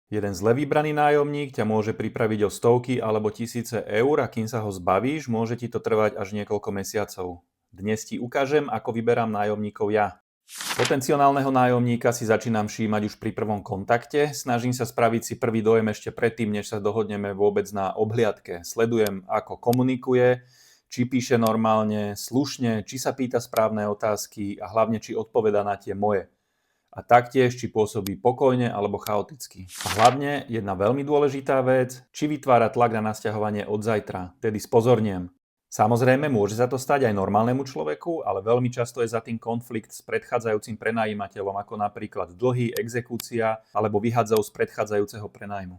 Jeden zle vybraný nájomník ťa môže pripraviť o stovky alebo tisíce eur a kým sa ho zbavíš, môže ti to trvať až niekoľko mesiacov. Dnes ti ukážem, ako vyberám nájomníkov ja. Potenciálneho nájomníka si začínam všímať už pri prvom kontakte, snažím sa spraviť si prvý dojem ešte predtým, než sa dohodneme vôbec na obhliadke. Sledujem, ako komunikuje, či píše normálne, slušne, či sa pýta správne otázky a hlavne, či odpoveda na tie moje. A taktiež, či pôsobí pokojne alebo chaoticky. A hlavne, jedna veľmi dôležitá vec, či vytvára tlak na nasťahovanie od zajtra, tedy spozorniem. Samozrejme, môže sa to stať aj normálnemu človeku, ale veľmi často je za tým konflikt s predchádzajúcim prenajímateľom, ako napríklad dlhy, exekúcia alebo vyhádzov z predchádzajúceho prenájmu.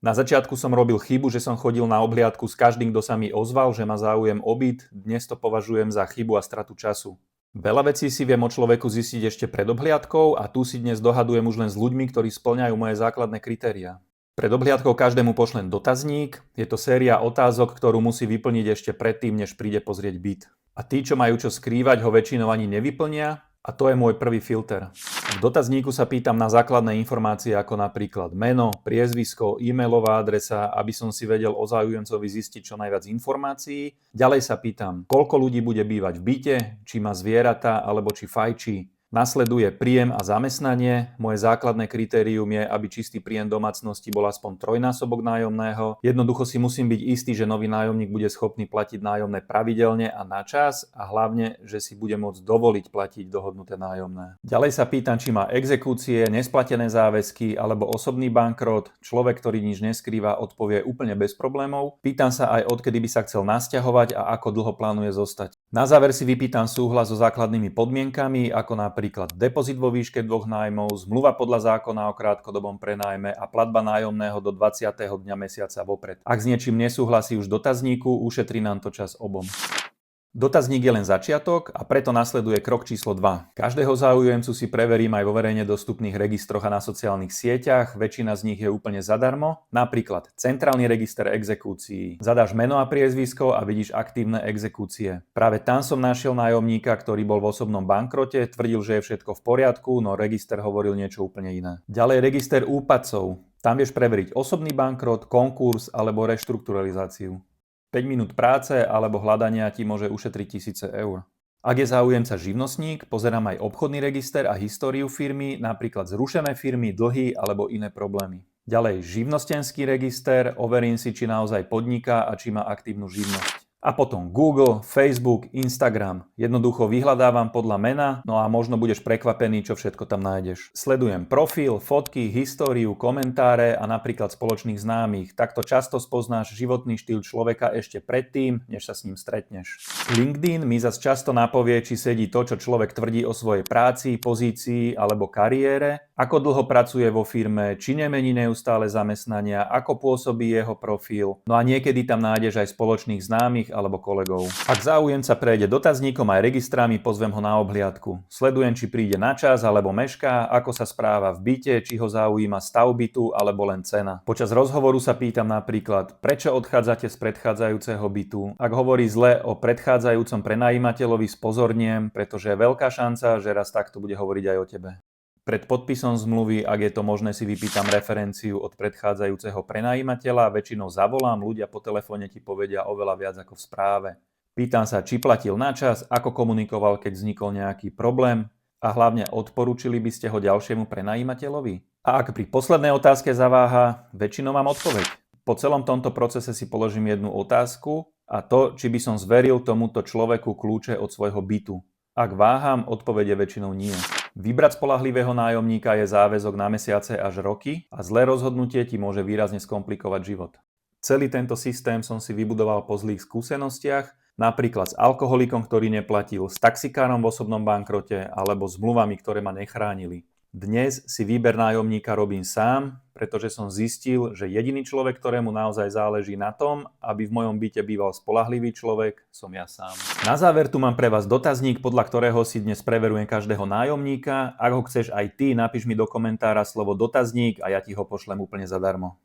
Na začiatku som robil chybu, že som chodil na obhliadku s každým, kto sa mi ozval, že má záujem o byt, dnes to považujem za chybu a stratu času. Veľa vecí si viem o človeku zistiť ešte pred obhliadkou a tu si dnes dohadujem už len s ľuďmi, ktorí spĺňajú moje základné kritériá. Pred obhliadkou každému pošlem dotazník, je to séria otázok, ktorú musí vyplniť ešte predtým, než príde pozrieť byt. A tí, čo majú čo skrývať, ho väčšinou ani nevyplnia a to je môj prvý filter. V dotazníku sa pýtam na základné informácie ako napríklad meno, priezvisko, e-mailová adresa, aby som si vedel o záujemcovi zistiť čo najviac informácií. Ďalej sa pýtam, koľko ľudí bude bývať v byte, či má zvieratá alebo či fajčí. Nasleduje príjem a zamestnanie. Moje základné kritérium je, aby čistý príjem domácnosti bol aspoň trojnásobok nájomného. Jednoducho si musím byť istý, že nový nájomník bude schopný platiť nájomné pravidelne a na čas a hlavne, že si bude môcť dovoliť platiť dohodnuté nájomné. Ďalej sa pýtam, či má exekúcie, nesplatené záväzky alebo osobný bankrot. Človek, ktorý nič neskrýva, odpovie úplne bez problémov. Pýtam sa aj, odkedy by sa chcel nasťahovať a ako dlho plánuje zostať. Na záver si vypýtam súhlas so základnými podmienkami, ako napríklad depozit vo výške 2 nájmov, zmluva podľa zákona o krátkodobom prenájme a platba nájomného do 20. dňa mesiaca vopred. Ak s niečím nesúhlasí už v dotazníku, ušetrí nám to čas obom. Dotazník je len začiatok a preto nasleduje krok číslo 2. Každého záujemcu si preverím aj vo verejne dostupných registroch a na sociálnych sieťach, väčšina z nich je úplne zadarmo, napríklad Centrálny register exekúcií. Zadáš meno a priezvisko a vidíš aktívne exekúcie. Práve tam som našiel nájomníka, ktorý bol v osobnom bankrote, tvrdil, že je všetko v poriadku, no register hovoril niečo úplne iné. Ďalej register úpadcov. Tam vieš preveriť osobný bankrot, konkurs alebo reštrukturalizáciu. 5 minút práce alebo hľadania ti môže ušetriť tisíce eur. Ak je záujemca živnostník, pozerám aj obchodný register a históriu firmy, napríklad zrušené firmy, dlhy alebo iné problémy. Ďalej živnostenský register, overím si, či naozaj podniká a či má aktívnu živnosť. A potom Google, Facebook, Instagram. Jednoducho vyhľadávam podľa mena, no a možno budeš prekvapený, čo všetko tam nájdeš. Sledujem profil, fotky, históriu, komentáre a napríklad spoločných známych. Takto často spoznáš životný štýl človeka ešte predtým, než sa s ním stretneš. LinkedIn mi zas často napovie, či sedí to, čo človek tvrdí o svojej práci, pozícii alebo kariére, ako dlho pracuje vo firme, či nemení neustále zamestnania, ako pôsobí jeho profil. No a niekedy tam nájdeš aj spoločných známych alebo kolegov. Ak záujemca prejde dotazníkom aj registrami, pozvem ho na obhliadku. Sledujem, či príde na čas alebo mešká, ako sa správa v byte, či ho zaujíma stav bytu alebo len cena. Počas rozhovoru sa pýtam napríklad, prečo odchádzate z predchádzajúceho bytu. Ak hovorí zle o predchádzajúcom prenajímateľovi, spozorniem, pretože je veľká šanca, že raz takto bude hovoriť aj o tebe. Pred podpisom zmluvy, ak je to možné, si vypýtam referenciu od predchádzajúceho prenajímateľa, väčšinou zavolám, ľudia po telefóne ti povedia oveľa viac ako v správe. Pýtam sa, či platil na čas, ako komunikoval, keď vznikol nejaký problém a hlavne odporúčili by ste ho ďalšiemu prenajímateľovi. A ak pri poslednej otázke zaváha, väčšinou mám odpoveď. Po celom tomto procese si položím jednu otázku a to, či by som zveril tomuto človeku kľúče od svojho bytu. Ak váham, odpovede väčšinou nie. Vybrať spoľahlivého nájomníka je záväzok na mesiace až roky a zlé rozhodnutie ti môže výrazne skomplikovať život. Celý tento systém som si vybudoval po zlých skúsenostiach, napríklad s alkoholikom, ktorý neplatil, s taxikárom v osobnom bankrote alebo s zmluvami, ktoré ma nechránili. Dnes si výber nájomníka robím sám, pretože som zistil, že jediný človek, ktorému naozaj záleží na tom, aby v mojom byte býval spoľahlivý človek, som ja sám. Na záver tu mám pre vás dotazník, podľa ktorého si dnes preverujem každého nájomníka. Ak ho chceš aj ty, napíš mi do komentára slovo dotazník a ja ti ho pošlem úplne zadarmo.